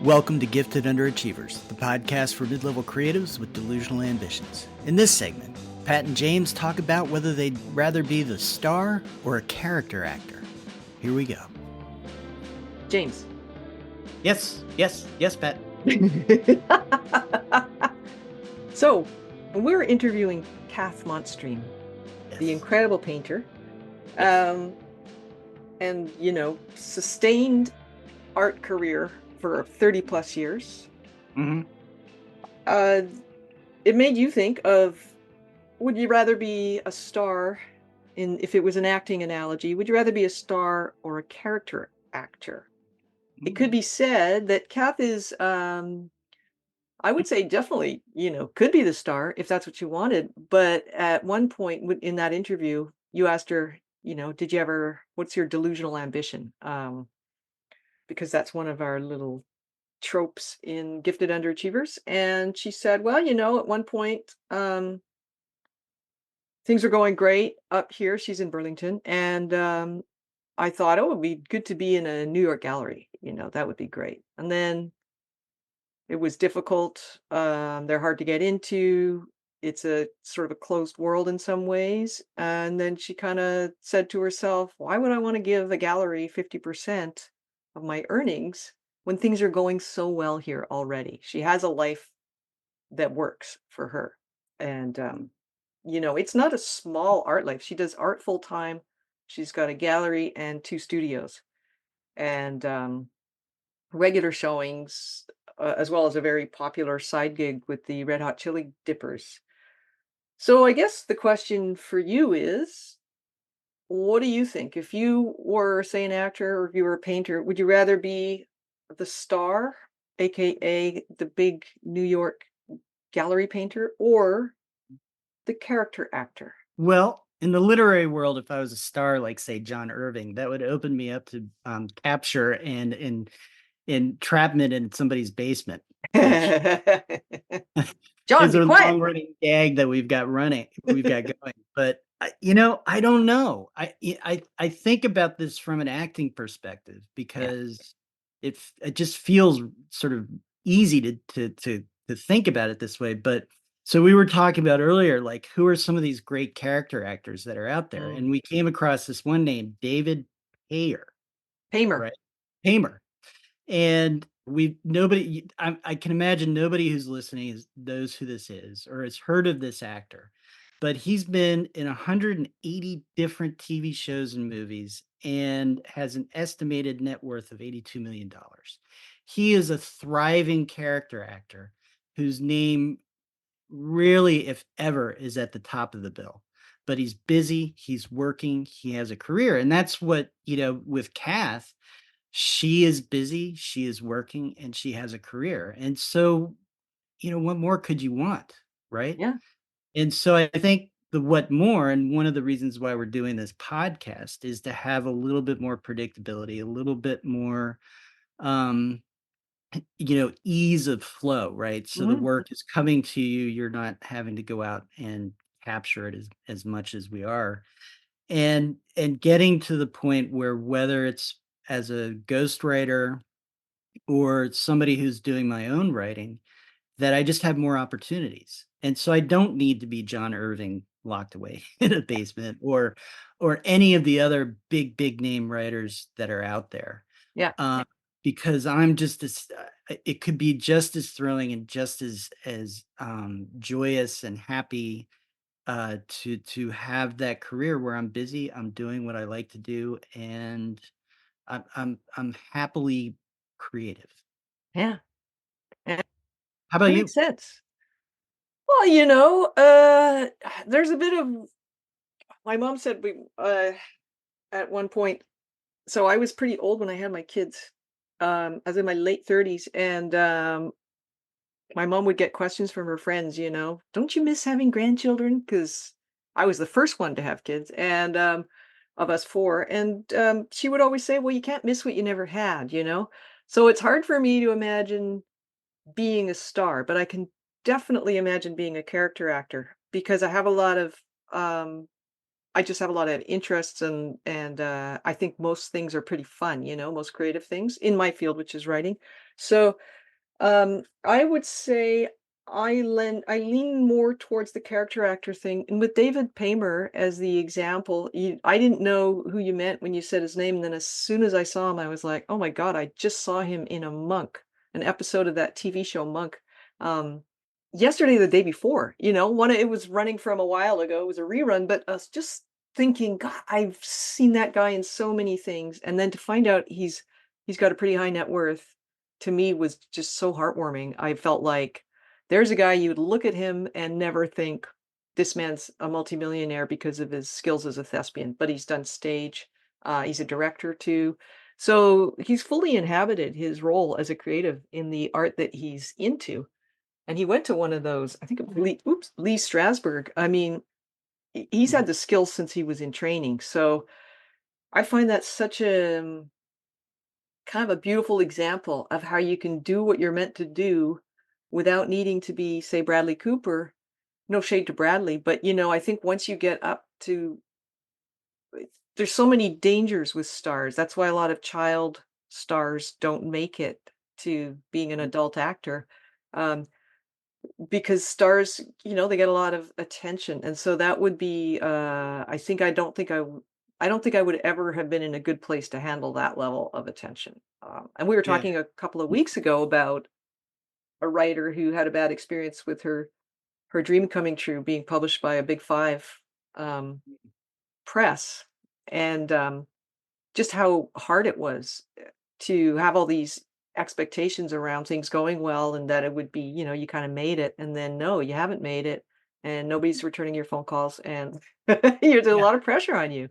Welcome to Gifted Underachievers, the podcast for mid-level creatives with delusional ambitions. In this segment, Pat and James talk about whether they'd rather be the star or a character actor. Here we go. James. Yes, Pat. So, when we were interviewing Kath Montstream, the incredible painter, and, sustained art career for 30 plus years, Mm-hmm. It made you think of, would you rather be a star if it was an acting analogy, would you rather be a star or a character actor? It could be said that Kath is, I would say definitely, could be the star if that's what you wanted. But at one point in that interview, you asked her, what's your delusional ambition? Because that's one of our little tropes in Gifted Underachievers. And she said, well, at one point, things are going great up here. She's in Burlington. And I thought, oh, it would be good to be in a New York gallery. That would be great. And then it was difficult. They're hard to get into. It's a sort of a closed world in some ways. And then she kind of said to herself, why would I want to give a gallery 50% of my earnings when things are going so well here already? She has a life that works for her. And, it's not a small art life. She does art full time. She's got a gallery and 2 studios and regular showings, as well as a very popular side gig with the Red Hot Chili Dippers. So I guess the question for you is, what do you think? If you were, say, an actor or if you were a painter, would you rather be the star, aka the big New York gallery painter, or the character actor? Well, in the literary world, if I was a star like, say, John Irving, that would open me up to capture and entrapment in somebody's basement. John, Is be a quiet. long-running gag that we've got going. But I don't know. I think about this from an acting perspective Yeah. because it just feels sort of easy to think about it this way. But so we were talking about earlier, like, who are some of these great character actors that are out there? Mm. And we came across this one name, David Ayer, Hamer. right? Hamer. And I can imagine nobody who's listening knows who this is or has heard of this actor, but he's been in 180 different TV shows and movies and has an estimated net worth of $82 million. He is a thriving character actor whose name really, if ever, is at the top of the bill. But he's busy, he's working, he has a career. And that's what, with Kath, she is busy, she is working, and she has a career. And so, what more could you want, right? Yeah. And so I think what more, and one of the reasons why we're doing this podcast is to have a little bit more predictability, a little bit more, um, ease of flow, right? So the Mhm. work is coming to you. You're not having to go out and capture it as much as we are. And getting to the point where whether it's as a ghostwriter or somebody who's doing my own writing, that I just have more opportunities. And so I don't need to be John Irving locked away in a basement or any of the other big name writers that are out there. Yeah. Uh, because I'm just as it could be just as thrilling and just as joyous and happy to have that career where I'm busy, I'm doing what I like to do, and I'm happily creative. Yeah. Yeah. How about That you? makes sense. Well, there's a bit of my mom said we at one point. So I was pretty old when I had my kids. I was in my late 30s, and my mom would get questions from her friends. Don't you miss having grandchildren? Because I was the first one to have kids, and of us four, and she would always say, "Well, you can't miss what you never had." So it's hard for me to imagine being a star, but I can definitely imagine being a character actor because I have a lot of um I just have a lot of interests and I think most things are pretty fun, most creative things in my field, which is writing. So, I would say I lean more towards the character actor thing, and with David Paymer as the example, I didn't know who you meant when you said his name, and then as soon as I saw him, I was like, "Oh my god, I just saw him in a Monk, an episode of that TV show Monk, um, yesterday or the day before." It was running from a while ago, it was a rerun, but I was just thinking, "God, I've seen that guy in so many things," and then to find out he's got a pretty high net worth, to me was just so heartwarming. I felt like there's a guy you'd look at him and never think this man's a multimillionaire because of his skills as a thespian, but he's done stage. He's a director too. So he's fully inhabited his role as a creative in the art that he's into. And he went to one of those, I think it was Lee Strasberg. I mean, he's Mhm. had the skills since he was in training. So I find that such a kind of a beautiful example of how you can do what you're meant to do without needing to be, say, Bradley Cooper. No shade to Bradley, but I think once you get up to there's so many dangers with stars. That's why a lot of child stars don't make it to being an adult actor. Um, because stars, they get a lot of attention. And so that would be I don't think I would ever have been in a good place to handle that level of attention. And we were Yeah. talking a couple of weeks ago about a writer who had a bad experience with her dream coming true being published by a big five um, press, and just how hard it was to have all these expectations around things going well and that it would be, you kind of made it, and then no, you haven't made it, and nobody's returning your phone calls, and there's a Yeah. lot of pressure on you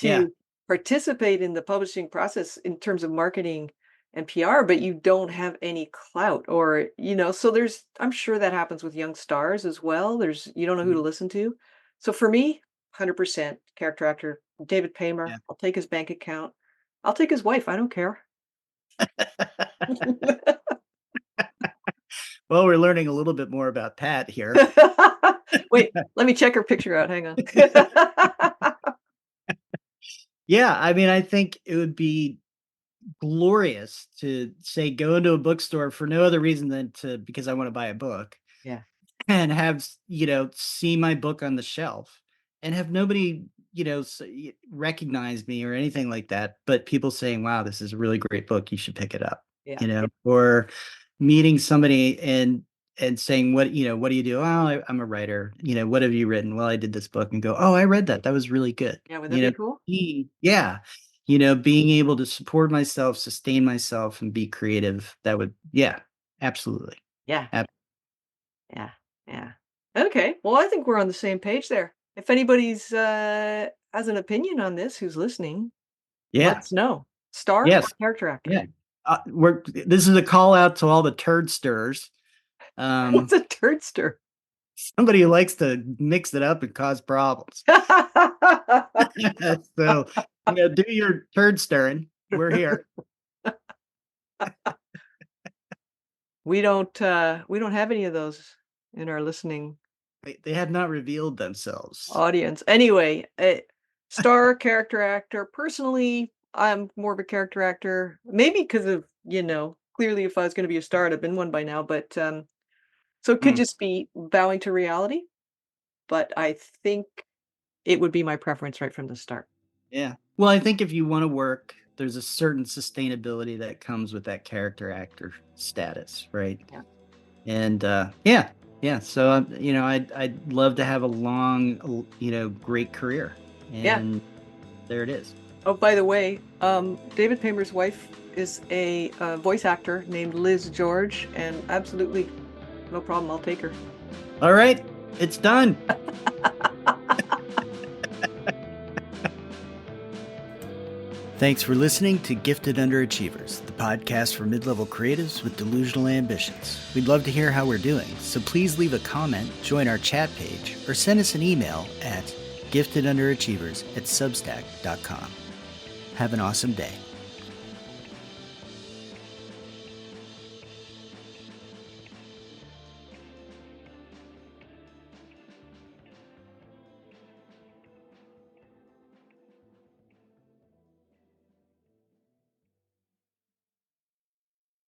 Yeah. to participate in the publishing process in terms of marketing and PR, but you don't have any clout, or so I'm sure that happens with young stars as well. You don't know who to Mhm. listen to. So for me, 100% character actor David Paymer. Yeah. I'll take his bank account. I'll take his wife. I don't care. Well, we're learning a little bit more about Pat here. Wait, let me check her picture out. Hang on. Yeah, I mean, I think it would be glorious to say go into a bookstore for no other reason than to because I want to buy a book Yeah. and have see my book on the shelf and have nobody recognize me or anything like that, but people saying, wow, this is a really great book, you should pick it up, Yeah. or meeting somebody and saying, what do you do? Oh, I'm a writer. What have you written? Well, I did this book, and go, oh, I read that was really good. Yeah. Would that be cool? Yeah, being able to support myself, sustain myself, and be creative, that would, yeah, absolutely. Yeah. Ab- Yeah. Yeah. Okay. Well, I think we're on the same page there. If anybody's has an opinion on this who's listening, let yeah. us know. Star or Yes. character actor? Yeah. This is a call out to all the turd stirrers. What's a turdster? Somebody who likes to mix it up and cause problems. So, do your turd stirring. We're here. We don't have any of those in our listening They have not revealed themselves. audience. Anyway, star, character actor. Personally, I'm more of a character actor. Maybe because of, clearly if I was gonna be a star, I'd have been one by now, but, so it could Mm, just be bowing to reality, but I think it would be my preference right from the start. yeah. Well, I think if you wanna work, there's a certain sustainability that comes with that character actor status, right? Yeah. And, yeah, yeah, so, I'd love to have a long, great career, Yeah. and there it is. Oh, by the way, David Paymer's wife is a, voice actor named Liz George, and absolutely, no problem, I'll take her. Alright, it's done. Thanks for listening to Gifted Underachievers, the podcast for mid-level creatives with delusional ambitions. We'd love to hear how we're doing, so please leave a comment, join our chat page, or send us an email at giftedunderachievers@substack.com. Have an awesome day.